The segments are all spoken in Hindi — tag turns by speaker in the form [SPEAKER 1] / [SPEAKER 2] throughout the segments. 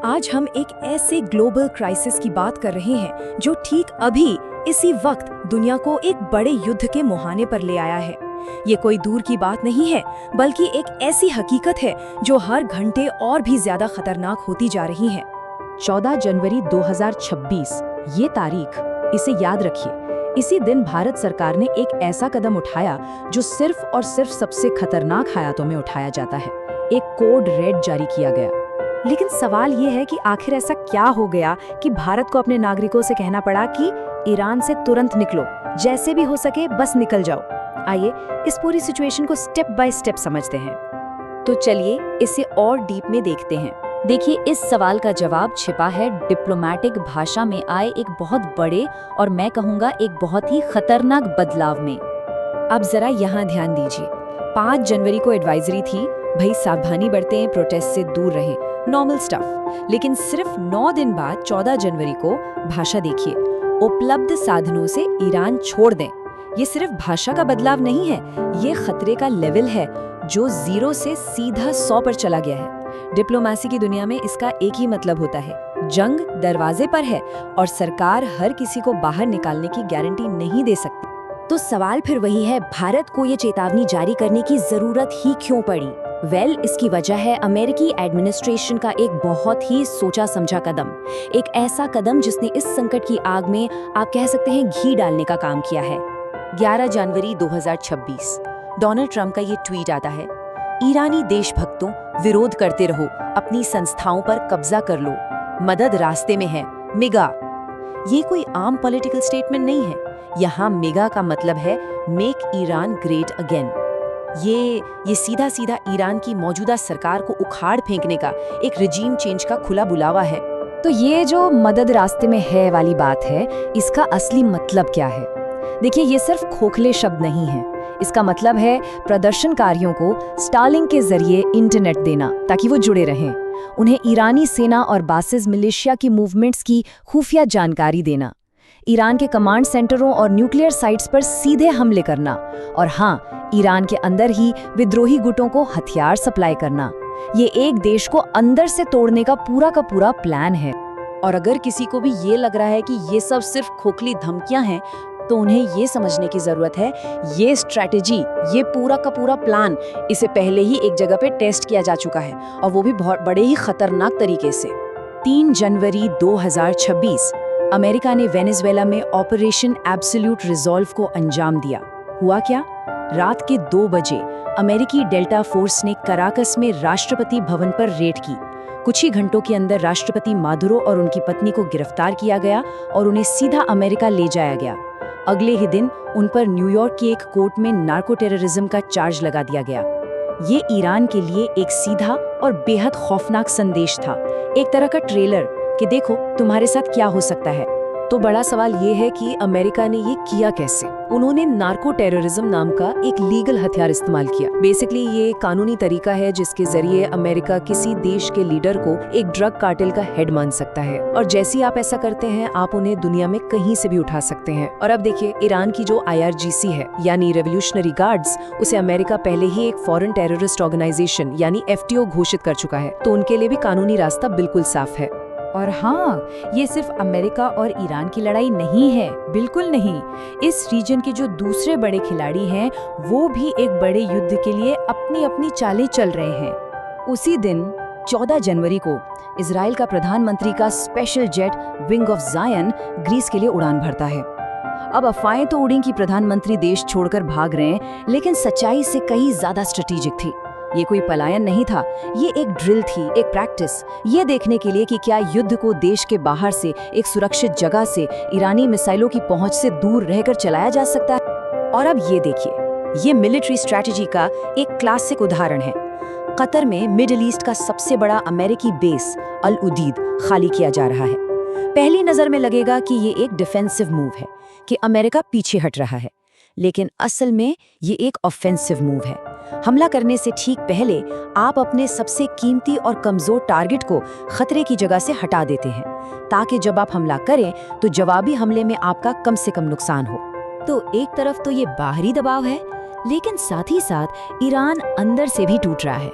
[SPEAKER 1] आज हम एक ऐसे ग्लोबल क्राइसिस की बात कर रहे हैं जो ठीक अभी इसी वक्त दुनिया को एक बड़े युद्ध के मुहाने पर ले आया है। ये कोई दूर की बात नहीं है, बल्कि एक ऐसी हकीकत है जो हर घंटे और भी ज्यादा खतरनाक होती जा रही है। 14 जनवरी 2026 ये तारीख, इसे याद रखिए। इसी दिन भारत सरकार ने एक ऐसा कदम उठाया जो सिर्फ और सिर्फ सबसे खतरनाक हालातों में उठाया जाता है। एक कोड रेड जारी किया गया। लेकिन सवाल ये है कि आखिर ऐसा क्या हो गया कि भारत को अपने नागरिकों से कहना पड़ा कि ईरान से तुरंत निकलो, जैसे भी हो सके बस निकल जाओ। आइए इस पूरी सिचुएशन को स्टेप बाय स्टेप समझते हैं। तो चलिए इसे और डीप में देखते हैं। देखिए, इस सवाल का जवाब छिपा है डिप्लोमेटिक भाषा में आए एक बहुत बड़े और मैं कहूँगा एक बहुत ही खतरनाक बदलाव में। अब जरा यहाँ ध्यान दीजिए। 5 जनवरी को एडवाइजरी थी, भाई सावधानी बरतें, प्रोटेस्ट से दूर रहें, नॉर्मल स्टफ। लेकिन सिर्फ 9 दिन बाद 14 जनवरी को भाषा देखिए, उपलब्ध साधनों से ईरान छोड़ दें। ये सिर्फ भाषा का बदलाव नहीं है, ये खतरे का लेवल है जो 0 से सीधा 100 पर चला गया है। डिप्लोमेसी की दुनिया में इसका एक ही मतलब होता है, जंग दरवाजे पर है और सरकार हर किसी को बाहर निकालने की गारंटी नहीं दे सकती। तो सवाल फिर वही है, भारत को ये चेतावनी जारी करने की जरूरत ही क्यों पड़ी? इसकी वजह है अमेरिकी एडमिनिस्ट्रेशन का एक बहुत ही सोचा समझा कदम। एक ऐसा कदम जिसने इस संकट की आग में आप कह सकते हैं घी डालने का काम किया है। 11 जनवरी 2026 डोनाल्ड ट्रंप का ये ट्वीट आता है, ईरानी देशभक्तों, विरोध करते रहो, अपनी संस्थाओं पर कब्जा कर लो, मदद रास्ते में है, मेगा। ये कोई आम पॉलिटिकल स्टेटमेंट नहीं है, यहाँ मेगा का मतलब है मेक ईरान ग्रेट अगेन। ये सीधा सीधा ईरान की मौजूदा सरकार को उखाड़ फेंकने का एक रिजीम चेंज का खुला बुलावा है। तो ये जो मदद रास्ते में है वाली बात है, इसका असली मतलब क्या है? देखिए, ये सिर्फ खोखले शब्द नहीं है। इसका मतलब है प्रदर्शनकारियों को स्टारलिंक के जरिए इंटरनेट देना ताकि वो जुड़े रहें, उन्हें ईरानी सेना और बासिस मिलिशिया की मूवमेंट्स की खुफिया जानकारी देना, ईरान के कमांड सेंटरों और न्यूक्लियर साइट्स पर सीधे हमले करना, और हाँ, ईरान के अंदर ही विद्रोही गुटों को हथियार सप्लाई करना। ये एक देश को अंदर से तोड़ने का पूरा प्लान है। और अगर किसी को भी ये लग रहा है कि ये सब सिर्फ खोखली धमकियां हैं, तो उन्हें ये समझने की जरूरत है, ये स्ट्रैटेजी, ये पूरा का पूरा प्लान इसे पहले ही एक जगह पे टेस्ट किया जा चुका है, और वो भी बहुत बड़े ही खतरनाक तरीके से। 3 जनवरी 2026 अमेरिका ने वेनेजुएला में ऑपरेशन एब्सोल्यूट रिजॉल्व को अंजाम दिया। हुआ क्या? रात के 2 बजे अमेरिकी डेल्टा फोर्स ने कराकस में राष्ट्रपति भवन पर रेड की। कुछ ही घंटों के अंदर राष्ट्रपति मादुरो और उनकी पत्नी को गिरफ्तार किया गया और उन्हें सीधा अमेरिका ले जाया गया। अगले ही दिन उन पर न्यूयॉर्क की एक कोर्ट में नार्को टेररिज्म का चार्ज लगा दिया गया। ये ईरान के लिए एक सीधा और बेहद खौफनाक संदेश था, एक तरह का ट्रेलर कि देखो तुम्हारे साथ क्या हो सकता है। तो बड़ा सवाल ये है कि अमेरिका ने ये किया कैसे? उन्होंने नार्को टेररिज्म नाम का एक लीगल हथियार इस्तेमाल किया। बेसिकली ये कानूनी तरीका है जिसके जरिए अमेरिका किसी देश के लीडर को एक ड्रग कार्टेल का हेड मान सकता है, और जैसे ही आप ऐसा करते हैं, आप उन्हें दुनिया में कहीं से भी उठा सकते हैं। और अब देखिए, ईरान की जो IRGC है यानी रेवोल्यूशनरी गार्ड्स, उसे अमेरिका पहले ही एक फॉरेन टेररिस्ट ऑर्गेनाइजेशन यानी FTO घोषित कर चुका है, तो उनके लिए भी कानूनी रास्ता बिल्कुल साफ है। और हाँ, ये सिर्फ अमेरिका और ईरान की लड़ाई नहीं है, बिल्कुल नहीं। इस रीजन के जो दूसरे बड़े खिलाड़ी हैं, वो भी एक बड़े युद्ध के लिए अपनी अपनी चालें चल रहे हैं। उसी दिन 14 जनवरी को इजराइल का प्रधानमंत्री का स्पेशल जेट विंग ऑफ जायन ग्रीस के लिए उड़ान भरता है। अब अफवाहें तो उड़ी कि प्रधानमंत्री देश छोड़कर भाग रहे हैं, लेकिन सच्चाई से कहीं ज्यादा स्ट्रेटेजिक थी। ये कोई पलायन नहीं था, ये एक ड्रिल थी, एक प्रैक्टिस, ये देखने के लिए कि क्या युद्ध को देश के बाहर से एक सुरक्षित जगह से ईरानी मिसाइलों की पहुंच से दूर रहकर चलाया जा सकता है। और अब ये देखिए, ये मिलिट्री स्ट्रैटेजी का एक क्लासिक उदाहरण है। कतर में मिडिल ईस्ट का सबसे बड़ा अमेरिकी बेस अल उदीद खाली किया जा रहा है। पहली नजर में लगेगा कि ये एक डिफेंसिव मूव है, कि अमेरिका पीछे हट रहा है, लेकिन असल में ये एक ऑफेंसिव मूव है। हमला करने से ठीक पहले आप अपने सबसे कीमती और कमजोर टारगेट को खतरे की जगह से हटा देते हैं, ताकि जब आप हमला करें तो जवाबी हमले में आपका कम से कम नुकसान हो। तो एक तरफ तो ये बाहरी दबाव है, लेकिन साथ ही साथ ईरान अंदर से भी टूट रहा है।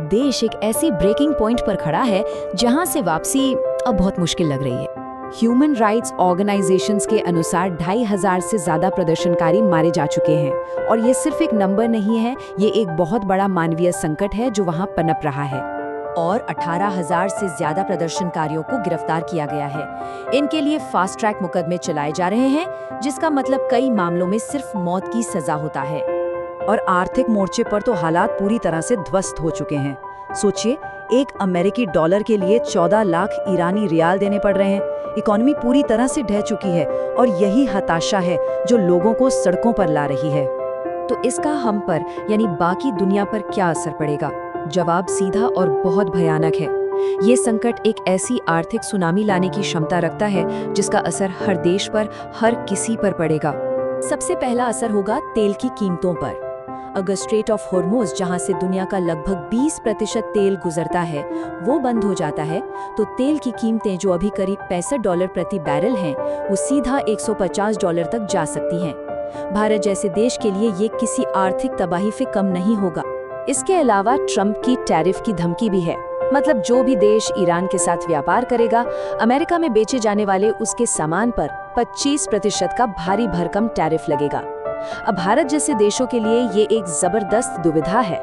[SPEAKER 1] देश एक ऐसे ब्रेकिंग पॉइंट पर खड़ा है जहां से वापसी अब बहुत मुश्किल लग रही है। ह्यूमन राइट्स ऑर्गेनाइजेशंस के अनुसार 2,500 से ज्यादा प्रदर्शनकारी मारे जा चुके हैं और ये सिर्फ एक नंबर नहीं है, ये एक बहुत बड़ा मानवीय संकट है जो वहां पनप रहा है। और 18,000 से ज्यादा प्रदर्शनकारियों को गिरफ्तार किया गया है। इनके लिए फास्ट ट्रैक मुकदमे चलाए जा रहे हैं, जिसका मतलब कई मामलों में सिर्फ मौत की सजा होता है।
[SPEAKER 2] और आर्थिक मोर्चे पर तो हालात पूरी तरह से ध्वस्त हो चुके हैं। सोचिए, एक अमेरिकी डॉलर के लिए 14 लाख ईरानी रियाल देने पड़ रहे हैं। इकोनॉमी पूरी तरह से ढह चुकी है और यही हताशा है जो लोगों को सड़कों पर ला रही है।
[SPEAKER 1] तो इसका हम पर यानी बाकी दुनिया पर क्या असर पड़ेगा? जवाब सीधा और बहुत भयानक है। ये संकट एक ऐसी आर्थिक सुनामी लाने की क्षमता रखता है जिसका असर हर देश पर, हर किसी पर पड़ेगा। सबसे पहला असर होगा तेल की कीमतों पर। अगर स्ट्रेट ऑफ हॉर्मुज़, जहां से दुनिया का लगभग 20% तेल गुजरता है, वो बंद हो जाता है, तो तेल की कीमतें जो अभी करीब $65 प्रति बैरल हैं, वो सीधा $150 तक जा सकती हैं। भारत जैसे देश के लिए ये किसी आर्थिक तबाही से कम नहीं होगा। इसके अलावा ट्रंप की टैरिफ की धमकी भी है। मतलब जो भी देश ईरान के साथ व्यापार करेगा, अमेरिका में बेचे जाने वाले उसके सामान पर 25% का भारी भरकम टैरिफ लगेगा। अब भारत जैसे देशों के लिए ये एक जबरदस्त दुविधा है।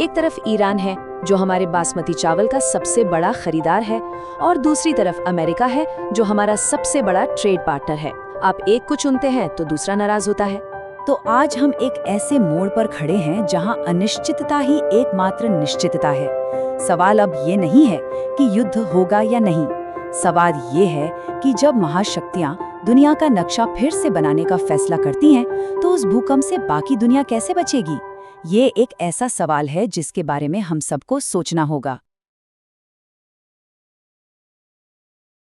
[SPEAKER 1] एक तरफ ईरान है जो हमारे बासमती चावल का सबसे बड़ा खरीदार है, और दूसरी तरफ अमेरिका है जो हमारा सबसे बड़ा ट्रेड पार्टनर है। आप एक को चुनते हैं तो दूसरा नाराज होता है।
[SPEAKER 2] तो आज हम एक ऐसे मोड़ पर खड़े हैं जहां अनिश्चितता ही एकमात्र निश्चितता है। सवाल अब ये नहीं है कि युद्ध होगा या नहीं, सवाल ये है कि जब महाशक्तियां दुनिया का नक्शा फिर से बनाने का फैसला करती हैं, तो उस भूकंप से बाकी दुनिया कैसे बचेगी? ये एक ऐसा सवाल है जिसके बारे में हम सबको सोचना होगा।